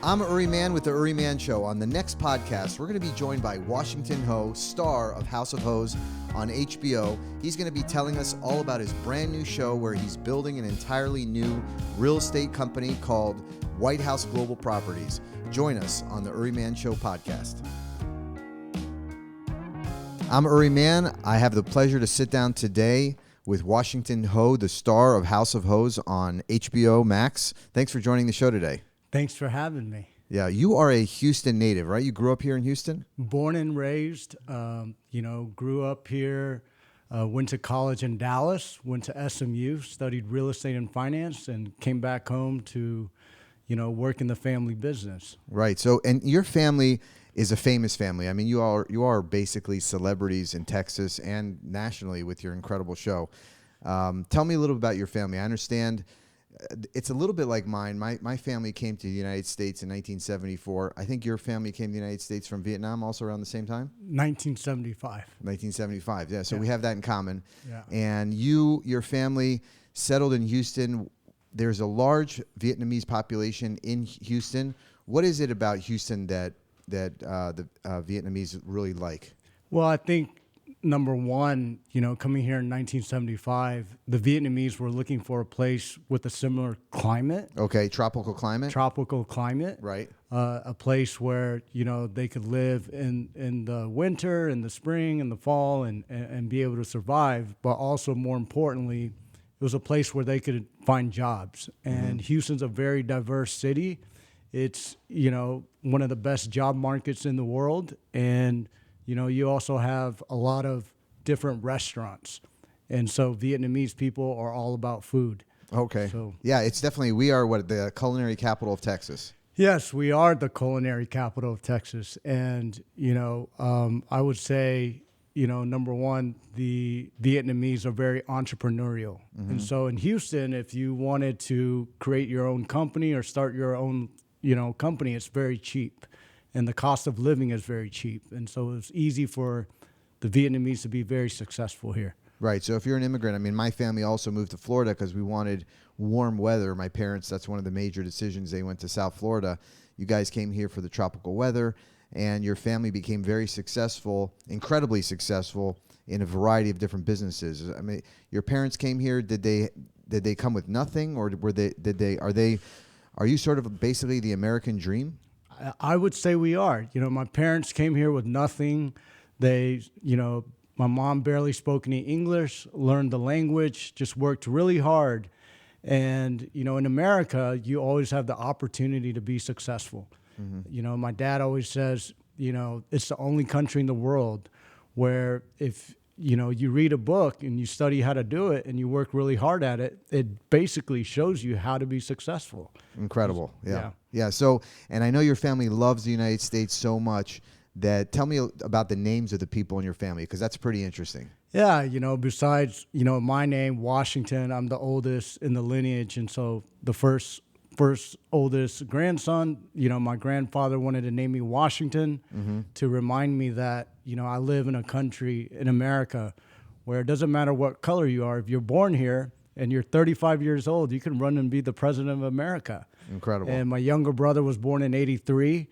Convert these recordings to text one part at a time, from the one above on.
I'm Uri Man with the Uri Man Show. On the next podcast, we're going to be joined by Washington Ho, star of House of Hose on HBO. He's going to be telling us all about his brand new show where he's building an entirely new real estate company called White House Global Properties. Join us on the Uri Man Show podcast. I'm Uri Man. I have the pleasure to sit down today with Washington Ho, the star of House of Hose on HBO Max. Thanks for joining the show today. Thanks for having me. Yeah, you are a Houston native, right? You grew up here in Houston? Born and raised, grew up here, went to college in Dallas, went to SMU, studied real estate and finance, and came back home to, work in the family business. Right. So, and your family is a famous family. I mean, you are basically celebrities in Texas and nationally with your incredible show. Tell me a little bit about your family. I understand it's a little bit like mine. My family came to the United States in 1974. I think your family came to the United States from Vietnam also around the same time? 1975. 1975, yeah. So we have that in common. Yeah. And your family settled in Houston. There's a large Vietnamese population in Houston. What is it about Houston that the Vietnamese really like? Well, I think number one, coming here in 1975, the Vietnamese were looking for a place with a similar climate. Okay, tropical climate. Right. A place where, they could live in the winter, in the spring, in the fall, and be able to survive. But also, more importantly, it was a place where they could find jobs. And Houston's a very diverse city. It's, one of the best job markets in the world. And you also have a lot of different restaurants. And so Vietnamese people are all about food. Okay. So, yeah, it's definitely, we are the culinary capital of Texas. Yes, we are the culinary capital of Texas. And, I would say, number one, the Vietnamese are very entrepreneurial. And so in Houston, if you wanted to create your own company or start your own, company, it's very cheap. And the cost of living is very cheap. And so it's easy for the Vietnamese to be very successful here. Right. So if you're an immigrant, I mean, my family also moved to Florida because we wanted warm weather. My parents, that's one of the major decisions. They went to South Florida. You guys came here for the tropical weather, and your family became very successful, incredibly successful in a variety of different businesses. I mean, your parents came here. Did they come with nothing, or are you sort of basically the American dream? I would say we are. My parents came here with nothing. They, my mom barely spoke any English, learned the language, just worked really hard. And, in America, you always have the opportunity to be successful. My dad always says, it's the only country in the world where if, you read a book and you study how to do it and you work really hard at it, it basically shows you how to be successful. Incredible. Yeah. So, and I know your family loves the United States so much that tell me about the names of the people in your family, because that's pretty interesting. Yeah. Besides, my name, Washington, I'm the oldest in the lineage. And so the first oldest grandson, my grandfather wanted to name me Washington to remind me that, I live in a country in America where it doesn't matter what color you are. If you're born here and you're 35 years old, you can run and be the president of America. Incredible. And my younger brother was born in 83.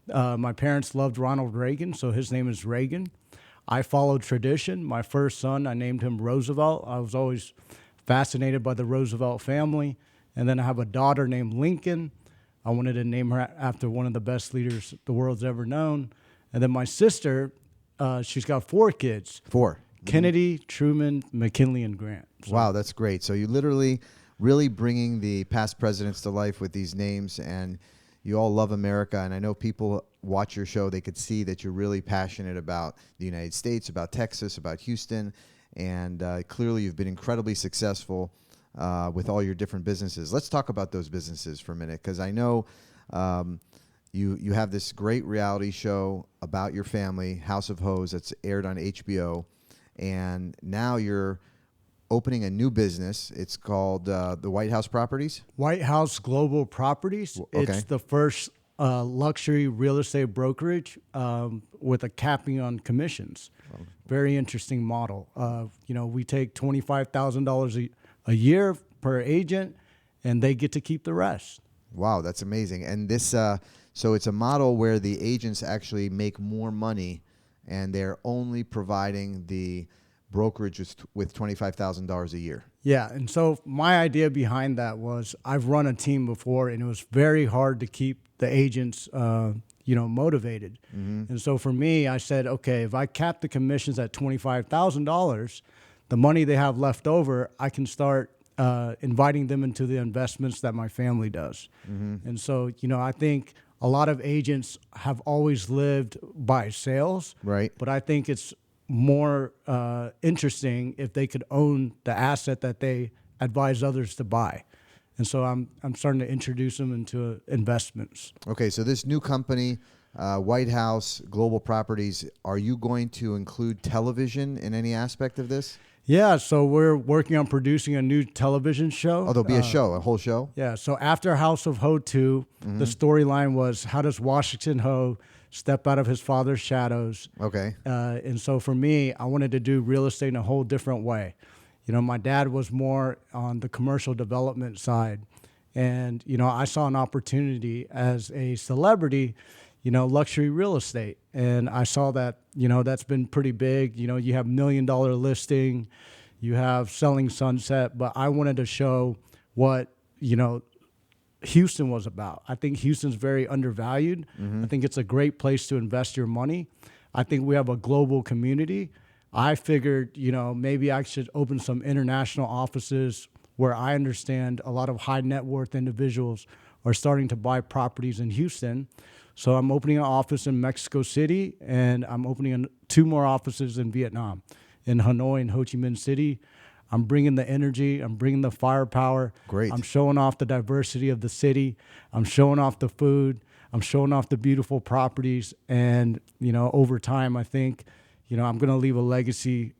My parents loved Ronald Reagan, so his name is Reagan. I followed tradition. My first son, I named him Roosevelt. I was always fascinated by the Roosevelt family. And then I have a daughter named Lincoln. I wanted to name her after one of the best leaders the world's ever known. And then my sister, she's got 4 kids. 4. Kennedy, Truman, McKinley, and Grant. So. Wow, that's great. So you literally really bringing the past presidents to life with these names, and you all love America. And I know people watch your show, they could see that you're really passionate about the United States, about Texas, about Houston. And clearly you've been incredibly successful with all your different businesses. Let's talk about those businesses for a minute, because I know you have this great reality show about your family, House of Hose, that's aired on HBO, and now you're opening a new business. It's called the White House Properties? White House Global Properties. Okay. It's the first luxury real estate brokerage with a capping on commissions. Very interesting model. We take $25,000 a year per agent, and they get to keep the rest. Wow, that's amazing. And this, so it's a model where the agents actually make more money, and they're only providing the brokerage with $25,000 a year. Yeah, and so my idea behind that was I've run a team before, and it was very hard to keep the agents, motivated. And so for me, I said, okay, if I cap the commissions at $25,000, the money they have left over, I can start inviting them into the investments that my family does. And so, I think a lot of agents have always lived by sales, Right. but I think it's more interesting if they could own the asset that they advise others to buy. And so I'm starting to introduce them into investments. Okay, so this new company, White House Global Properties, are you going to include television in any aspect of this? Yeah, so we're working on producing a new television show. Oh, there'll be a show, a whole show? Yeah, so after House of Ho 2, the storyline was how does Washington Ho step out of his father's shadows? Okay. And so for me, I wanted to do real estate in a whole different way. My dad was more on the commercial development side. And, I saw an opportunity as a celebrity, luxury real estate. And I saw that, that's been pretty big. You have $1 million listing, you have Selling Sunset, but I wanted to show what, Houston was about. I think Houston's very undervalued. I think it's a great place to invest your money. I think we have a global community. I figured, maybe I should open some international offices where I understand a lot of high net worth individuals are starting to buy properties in Houston. So I'm opening an office in Mexico City, and I'm opening 2 more offices in Vietnam, in Hanoi and Ho Chi Minh City. I'm bringing the energy. I'm bringing the firepower. Great. I'm showing off the diversity of the city. I'm showing off the food. I'm showing off the beautiful properties. And, over time, I think, I'm going to leave a legacy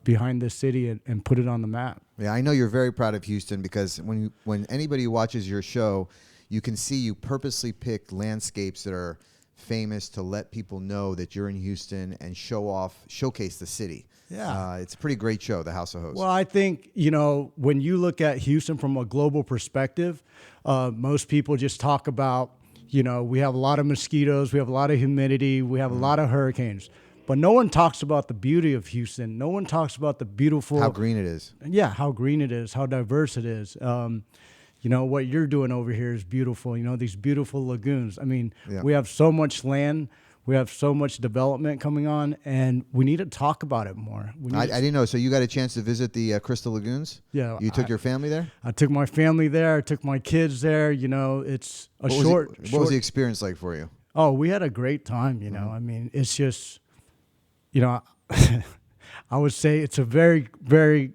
behind this city and put it on the map. Yeah, I know you're very proud of Houston because when anybody watches your show, you can see you purposely picked landscapes that are famous to let people know that you're in Houston and showcase the city. Yeah. It's a pretty great show, The House of Hosts. Well, I think, when you look at Houston from a global perspective, most people just talk about, we have a lot of mosquitoes, we have a lot of humidity, we have a lot of hurricanes. But no one talks about the beauty of Houston. No one talks about the beautiful... How green it is. Yeah, how green it is, how diverse it is. What you're doing over here is beautiful. These beautiful lagoons. I mean, Yeah. We have so much land. We have so much development coming on, and we need to talk about it more. I didn't know. So you got a chance to visit the Crystal Lagoons? Yeah. You took your family there? I took my family there. I took my kids there. It's a What was the experience like for you? Oh, we had a great time. I mean, it's just, I would say it's a very, very,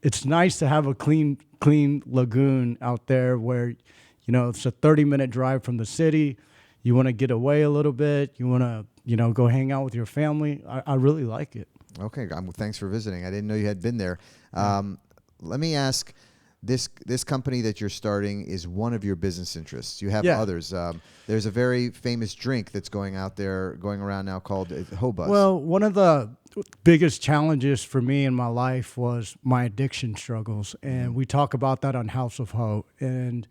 it's nice to have a clean lagoon out there where, it's a 30-minute drive from the city. You want to get away a little bit. You want to, go hang out with your family. I really like it. Okay. Thanks for visiting. I didn't know you had been there. Let me ask, this company that you're starting is one of your business interests. You have others. There's a very famous drink that's going around now called Hobus. Well, one of the biggest challenges for me in my life was my addiction struggles. And we talk about that on House of Ho. And,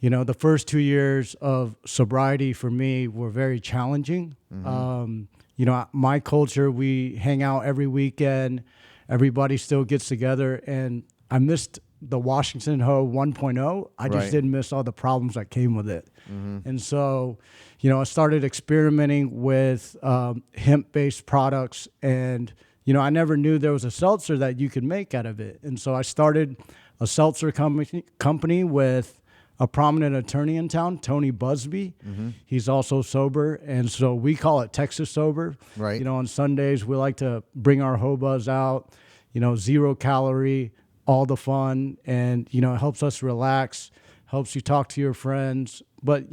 the first 2 years of sobriety for me were very challenging. My culture, we hang out every weekend. Everybody still gets together. And I missed the Washington Ho 1.0. I just didn't miss all the problems that came with it. And so, I started experimenting with hemp-based products, and, I never knew there was a seltzer that you could make out of it. And so I started a seltzer company with a prominent attorney in town, Tony Busby. He's also sober, and so we call it Texas Sober. Right. On Sundays, we like to bring our Hobuz out, 0 calorie, all the fun, and it helps us relax, helps you talk to your friends. But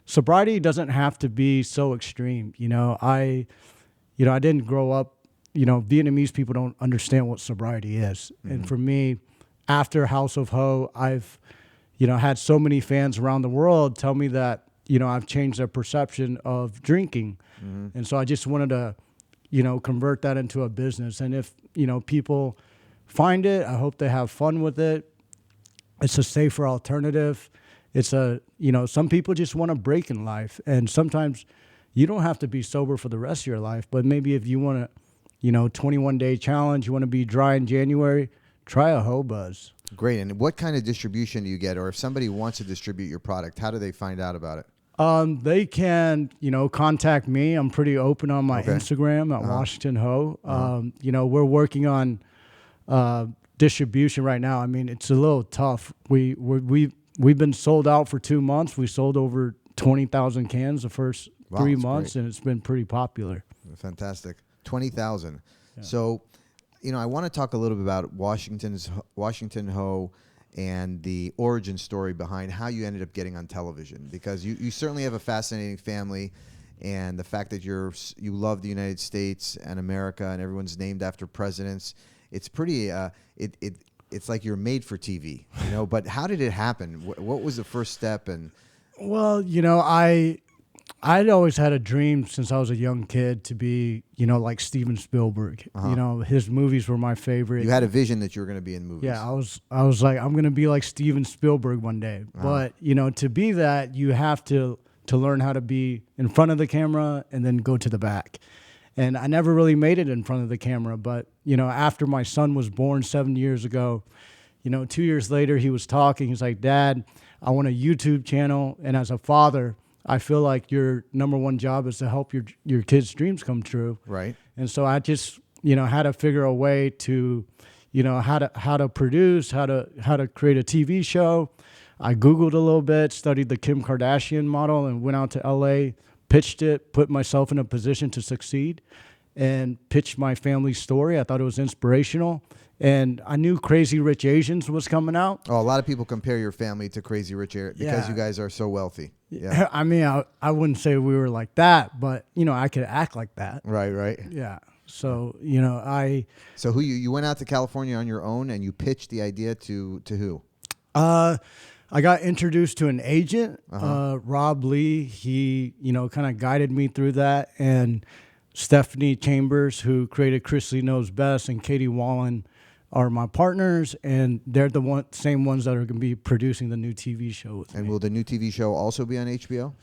sobriety doesn't have to be so extreme. I didn't grow up. Vietnamese people don't understand what sobriety is, and for me, after House of Ho, I've had so many fans around the world tell me that I've changed their perception of drinking, and so I just wanted to convert that into a business. And if people find it, I hope they have fun with it. It's a safer alternative. it's some people just want a break in life, and sometimes you don't have to be sober for the rest of your life, but maybe if you want to, 21-day challenge, you want to be dry in January, try a Ho Buzz. Great. And what kind of distribution do you get? Or if somebody wants to distribute your product, how do they find out about it? They can, contact me. I'm pretty open on my Okay. Instagram at Washington Ho. We're working on distribution right now. I mean, it's a little tough. We've been sold out for 2 months. We sold over 20,000 cans the first 3 that's months, great. and it's been pretty popular. Fantastic. 20,000. Yeah. So, I want to talk a little bit about Washington Ho and the origin story behind how you ended up getting on television, because you certainly have a fascinating family, and the fact that you love the United States and America, and everyone's named after presidents. It's pretty. It's like you're made for TV, But how did it happen? What was the first step? And well, I'd always had a dream since I was a young kid to be, like Steven Spielberg. His movies were my favorite. You had a vision that you were going to be in movies. Yeah, I was like, I'm going to be like Steven Spielberg one day. But, to be that, you have to learn how to be in front of the camera and then go to the back. And I never really made it in front of the camera. But, after my son was born 7 years ago, 2 years later, he was talking. He's like, Dad, I want a YouTube channel. And as a father, I feel like your number one job is to help your kids' dreams come true. Right. And so I just, had to figure a way to, how to produce, how to create a TV show. I Googled a little bit, studied the Kim Kardashian model, and went out to LA, pitched it, put myself in a position to succeed, and pitched my family's story. I thought it was inspirational. And I knew Crazy Rich Asians was coming out. Oh, a lot of people compare your family to Crazy Rich because you guys are so wealthy. Yeah. I mean, I wouldn't say we were like that, but, I could act like that. Right. Yeah. So, So who you went out to California on your own, and you pitched the idea to who? I got introduced to an agent, Rob Lee. He, kind of guided me through that. And Stephanie Chambers, who created Chris Lee Knows Best, and Katie Wallen are my partners, and they're the same ones that are going to be producing the new TV show with me. And will the new TV show also be on HBO?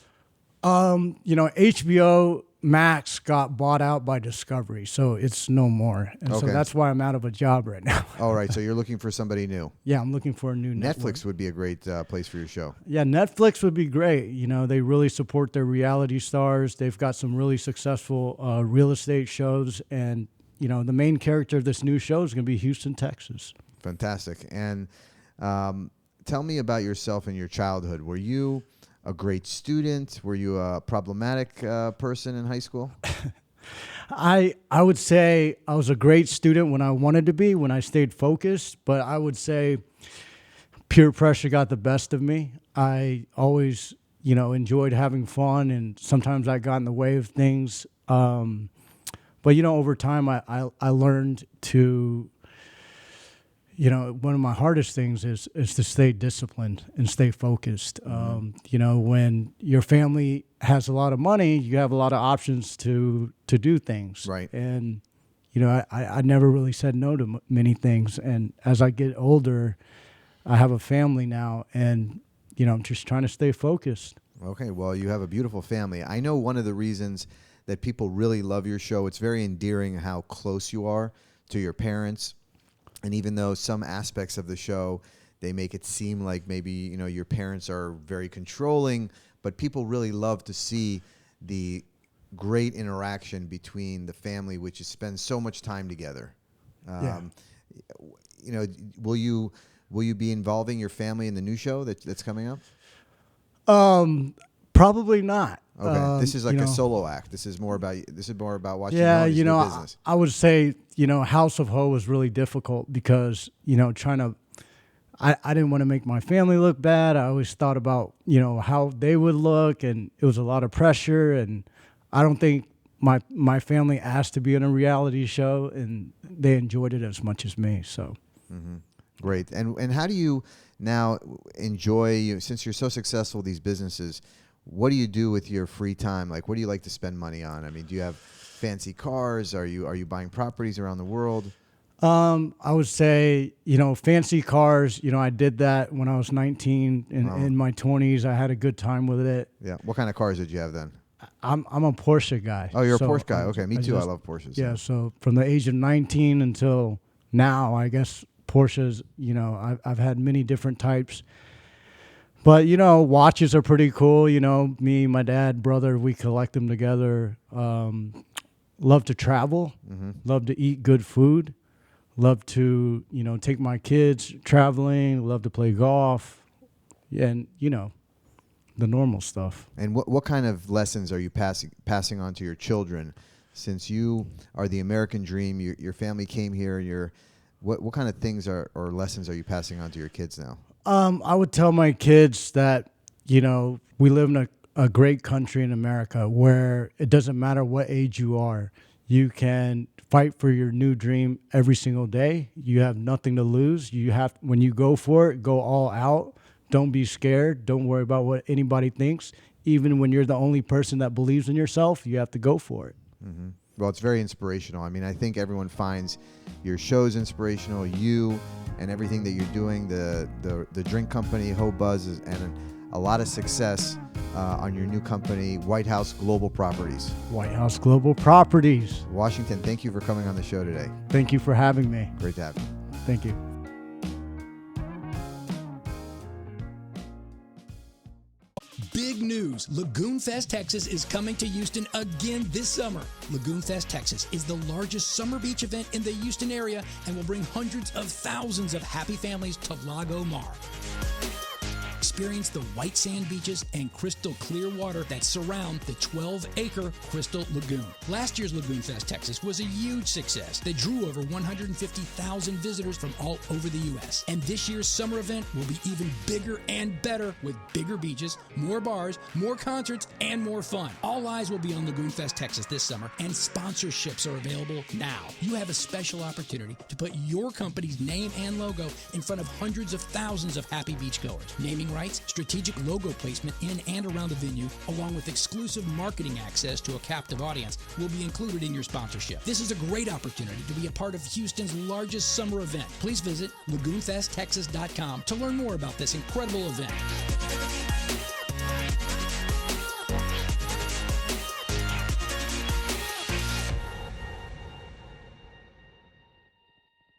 HBO Max got bought out by Discovery, so it's no more. And so Okay. that's why I'm out of a job right now. All right, so you're looking for somebody new. Yeah, I'm looking for a new network. Netflix would be a great place for your show. Yeah, Netflix would be great. They really support their reality stars. They've got some really successful real estate shows, and the main character of this new show is going to be Houston, Texas. Fantastic. And tell me about yourself and your childhood. Were you a great student? Were you a problematic person in high school? I would say I was a great student when I wanted to be, when I stayed focused, but I would say peer pressure got the best of me. I always, enjoyed having fun, and sometimes I got in the way of things. But, over time, I learned to, one of my hardest things is to stay disciplined and stay focused. When your family has a lot of money, you have a lot of options to do things. Right. And, I never really said no to many things. And as I get older, I have a family now, and, I'm just trying to stay focused. Okay, well, you have a beautiful family. I know one of the reasons that people really love your show, it's very endearing how close you are to your parents. And even though some aspects of the show, they make it seem like maybe, your parents are very controlling, but people really love to see the great interaction between the family, which is spend so much time together. Will you be involving your family in the new show that's coming up? Probably not. Okay, this is like a solo act. This is more about watching. Yeah, business. I would say House of Ho was really difficult because I didn't want to make my family look bad. I always thought about how they would look, and it was a lot of pressure. And I don't think my family asked to be in a reality show, and they enjoyed it as much as me. So Great. And how do you now enjoy since you're so successful with these businesses? What do you do with your free time? Like, what do you like to spend money on? I mean, do you have fancy cars? Are you buying properties around the world? I would say, fancy cars, I did that when I was 19 in my 20s. I had a good time with it. Yeah. What kind of cars did you have then? I'm a Porsche guy. Oh, you're so a Porsche guy. Okay, me too. I just- love Porsches. Yeah, so from the age of 19 until now, I guess Porsches, I've had many different types. But, watches are pretty cool. Me, my dad, brother, we collect them together. Love to travel, love to eat good food, love to, take my kids traveling, love to play golf, and, the normal stuff. And what kind of lessons are you passing on to your children, since you are the American dream? Your family came here. What kind of things or lessons are you passing on to your kids now? I would tell my kids that, we live in a great country in America where it doesn't matter what age you are. You can fight for your new dream every single day. You have nothing to lose. When you go for it, go all out. Don't be scared. Don't worry about what anybody thinks. Even when you're the only person that believes in yourself, you have to go for it. Mm-hmm. Well, it's very inspirational. I mean, I think everyone finds your shows inspirational, you and everything that you're doing, the drink company, Ho Buzz, and a lot of success on your new company, White House Global Properties. White House Global Properties. Washington, thank you for coming on the show today. Thank you for having me. Great to have you. Thank you. Big news! Lagoon Fest Texas is coming to Houston again this summer. Lagoon Fest Texas is the largest summer beach event in the Houston area and will bring hundreds of thousands of happy families to Lago Mar. Experience the white sand beaches and crystal clear water that surround the 12-acre Crystal Lagoon. Last year's Lagoon Fest Texas was a huge success that drew over 150,000 visitors from all over the U.S. And this year's summer event will be even bigger and better with bigger beaches, more bars, more concerts, and more fun. All eyes will be on Lagoon Fest Texas this summer, and sponsorships are available now. You have a special opportunity to put your company's name and logo in front of hundreds of thousands of happy beachgoers. Naming rights, strategic logo placement in and around the venue, along with exclusive marketing access to a captive audience, will be included in your sponsorship. This is a great opportunity to be a part of Houston's largest summer event. Please visit lagoonfesttexas.com to learn more about this incredible event.